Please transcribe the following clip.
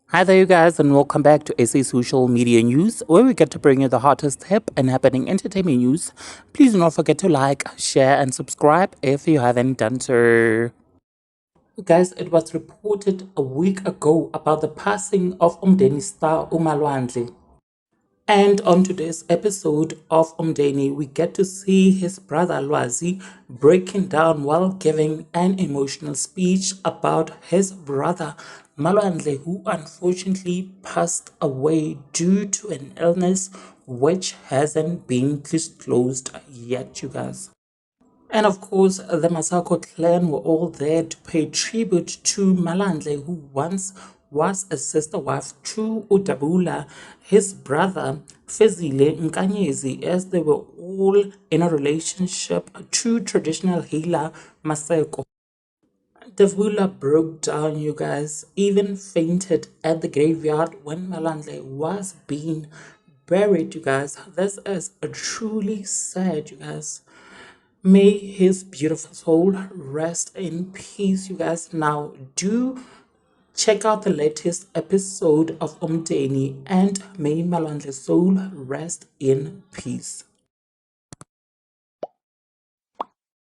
Hi there, you guys, and welcome back to SA Social Media News, where we get to bring you the hottest, hip, and happening entertainment news. Please do not forget to like, share, and subscribe if you haven't done so. Guys, it was reported a week ago about the passing of Umndeni star Malwandle. And on today's episode of Umndeni, we get to see his brother Lwazi breaking down while giving an emotional speech about his brother Malwandle, who unfortunately passed away due to an illness which hasn't been disclosed yet, you guys. And of course, the Masako clan were all there to pay tribute to Malwandle, who once was a sister wife to Udabula, his brother Fezile Nkanyezi, as they were all in a relationship to traditional healer Maseko. Davula broke down, you guys, even fainted at the graveyard when Malwandle was being buried, you guys. This is a truly sad, you guys. May his beautiful soul rest in peace, you guys. Now, do check out the latest episode of Umndeni, and may Malwandle's soul rest in peace.